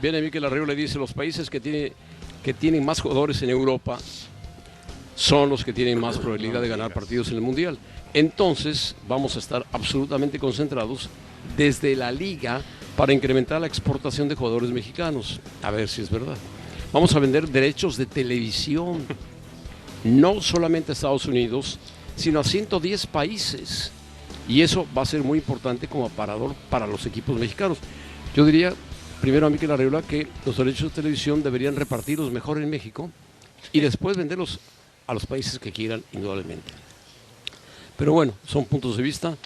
Viene Mikel Arriola y dice, los países que tienen más jugadores en Europa son los que tienen más probabilidad de ganar partidos en el Mundial. Entonces vamos a estar absolutamente concentrados desde la liga para incrementar la exportación de jugadores mexicanos. A ver si es verdad. Vamos a vender derechos de televisión, no solamente a Estados Unidos, sino a 110 países. Y eso va a ser muy importante como aparador para los equipos mexicanos. Yo diría, primero a Mikel Arriola, que los derechos de televisión deberían repartirlos mejor en México y después venderlos a los países que quieran, indudablemente. Pero bueno, son puntos de vista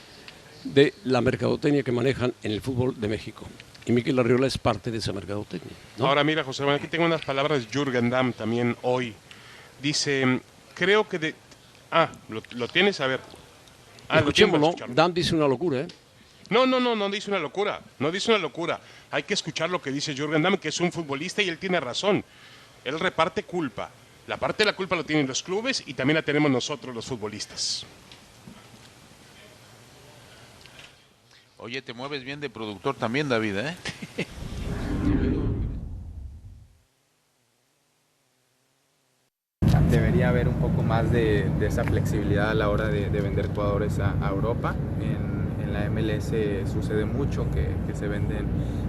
de la mercadotecnia que manejan en el fútbol de México. Y Mikel Arriola es parte de esa mercadotecnia, ¿no? Ahora mira, José Manuel, aquí tengo unas palabras de Jürgen Damm también hoy. Dice, creo que de... ¿lo tienes? A ver. Escuchémoslo. Damm dice una locura, ¿eh? No dice una locura. No dice una locura. Hay que escuchar lo que dice Jürgen Damm, que es un futbolista y él tiene razón. Él reparte culpa. La parte de la culpa lo tienen los clubes y también la tenemos nosotros los futbolistas. Oye, te mueves bien de productor también, David, ¿eh? Debería haber un poco más de esa flexibilidad a la hora de vender jugadores a Europa. En la MLS sucede mucho que se venden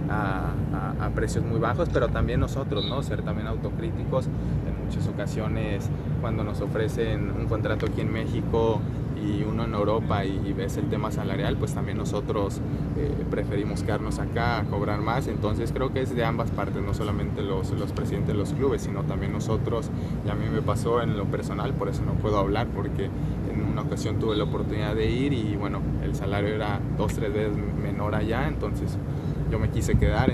a precios muy bajos, pero también nosotros, ¿no? Ser también autocríticos. En muchas ocasiones cuando nos ofrecen un contrato aquí en México y uno en Europa y ves el tema salarial, pues también nosotros preferimos quedarnos acá a cobrar más. Entonces creo que es de ambas partes, no solamente los presidentes de los clubes, sino también nosotros. Y a mí me pasó en lo personal, por eso no puedo hablar, porque en una ocasión tuve la oportunidad de ir y bueno, el salario era 2-3 veces menor allá, entonces yo me quise quedar.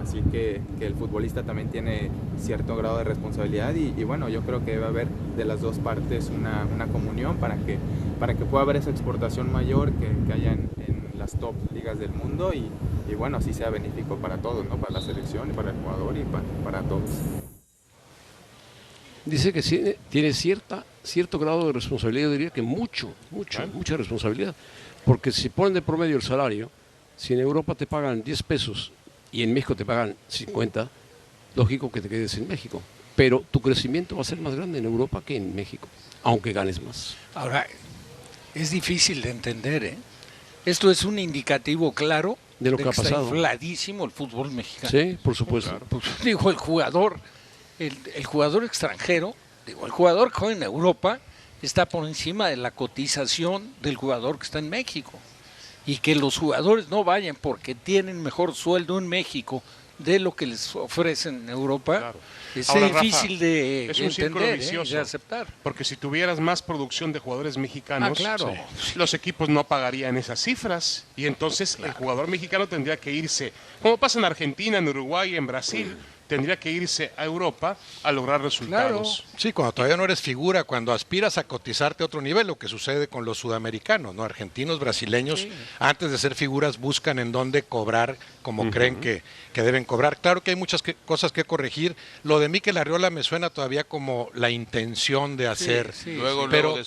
Así que el futbolista también tiene cierto grado de responsabilidad y bueno, yo creo que debe haber de las dos partes una comunión para que pueda haber esa exportación mayor que haya en las top ligas del mundo y bueno, así sea benéfico para todos, ¿no? Para la selección y para el jugador y para todos. Dice que tiene cierto grado de responsabilidad, yo diría que mucha responsabilidad, porque si ponen de promedio el salario, si en Europa te pagan 10 pesos y en México te pagan 50, lógico que te quedes en México. Pero tu crecimiento va a ser más grande en Europa que en México, aunque ganes más. Ahora, es difícil de entender, ¿eh? Esto es un indicativo claro de lo que ha pasado. Está infladísimo el fútbol mexicano. Sí, por supuesto. Claro. Pues, digo, el jugador extranjero, el jugador que juega en Europa está por encima de la cotización del jugador que está en México. Y que los jugadores no vayan porque tienen mejor sueldo en México de lo que les ofrecen en Europa, claro. Es ahora, difícil Rafa, de entender, de aceptar. Porque si tuvieras más producción de jugadores mexicanos, claro. Los equipos no pagarían esas cifras y entonces el jugador mexicano tendría que irse, como pasa en Argentina, en Uruguay, en Brasil, tendría que irse a Europa a lograr resultados. Claro. Sí, cuando todavía no eres figura, cuando aspiras a cotizarte a otro nivel, lo que sucede con los sudamericanos, ¿no? Argentinos, brasileños, antes de ser figuras buscan en dónde cobrar como creen que deben cobrar. Claro que hay muchas cosas que corregir. Lo de Mikel Arriola me suena todavía como la intención de hacer.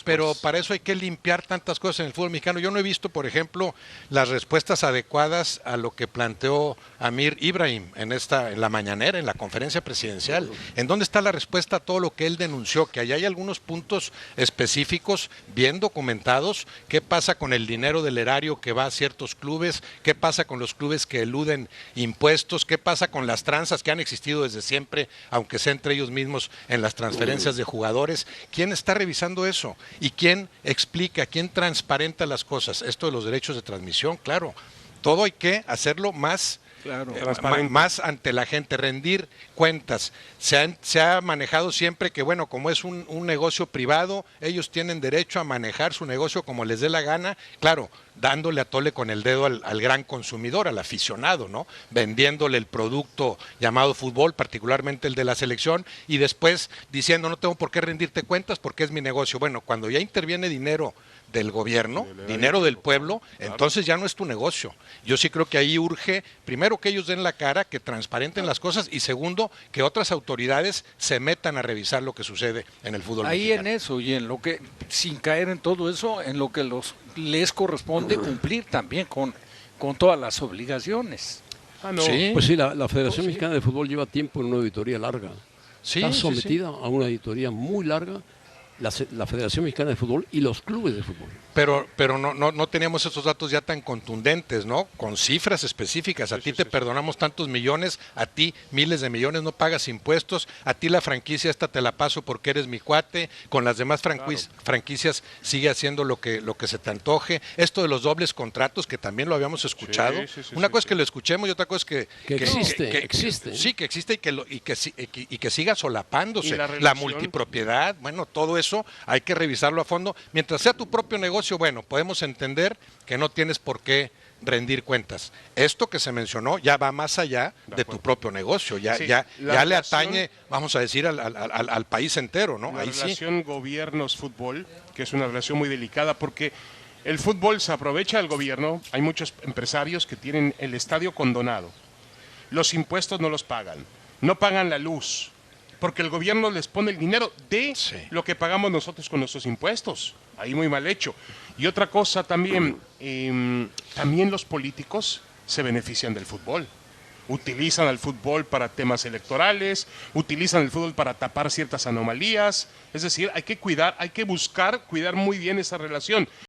Pero para eso hay que limpiar tantas cosas en el fútbol mexicano. Yo no he visto, por ejemplo, las respuestas adecuadas a lo que planteó Amir Ibrahim en la mañanera, en la conferencia presidencial. ¿En dónde está la respuesta a todo lo que él denunció? Que allá hay algunos puntos específicos bien documentados. ¿Qué pasa con el dinero del erario que va a ciertos clubes? ¿Qué pasa con los clubes que eluden impuestos? ¿Qué pasa con las tranzas que han existido desde siempre, aunque sea entre ellos mismos en las transferencias de jugadores? ¿Quién está revisando eso? ¿Y quién explica, quién transparenta las cosas? Esto de los derechos de transmisión, claro. Todo hay que hacerlo más... Claro, más ante la gente, rendir cuentas. Se ha manejado siempre que, bueno, como es un negocio privado, ellos tienen derecho a manejar su negocio como les dé la gana, claro, dándole a tole con el dedo al gran consumidor, al aficionado, ¿no? Vendiéndole el producto llamado fútbol, particularmente el de la selección, y después diciendo no tengo por qué rendirte cuentas porque es mi negocio. Bueno, cuando ya interviene dinero del gobierno, dinero del pueblo, entonces ya no es tu negocio. Yo sí creo que ahí urge, primero, que ellos den la cara, que transparenten las cosas, y segundo, que otras autoridades se metan a revisar lo que sucede en el fútbol mexicano. Ahí en eso, y en lo que, sin caer en todo eso, en lo que les corresponde cumplir también con todas las obligaciones. Ah, no. Sí. Pues sí, la Federación Mexicana de Fútbol lleva tiempo en una auditoría larga. Sí, Está sí, sometida a una auditoría muy larga la Federación Mexicana de Fútbol y los clubes de fútbol. Pero no teníamos esos datos ya tan contundentes, ¿no? Con cifras específicas. A ti te perdonamos tantos millones, a ti miles de millones, no pagas impuestos, a ti la franquicia esta te la paso porque eres mi cuate, con las demás franquicias sigue haciendo lo que se te antoje. Esto de los dobles contratos, que también lo habíamos escuchado. Una cosa es que lo escuchemos y otra cosa es que existe. Sí, que existe y que siga solapándose. La multipropiedad, bueno, todo eso hay que revisarlo a fondo. Mientras sea tu propio negocio, bueno, podemos entender que no tienes por qué rendir cuentas. Esto que se mencionó ya va más allá de tu propio negocio, ya le atañe, vamos a decir, al país entero, ¿no? La Ahí relación gobiernos-fútbol, que es una relación muy delicada porque el fútbol se aprovecha del gobierno, hay muchos empresarios que tienen el estadio condonado, los impuestos no los pagan, no pagan la luz, porque el gobierno les pone el dinero de lo que pagamos nosotros con nuestros impuestos. Ahí muy mal hecho. Y otra cosa también, también los políticos se benefician del fútbol. Utilizan al fútbol para temas electorales, utilizan el fútbol para tapar ciertas anomalías. Es decir, hay que cuidar muy bien esa relación.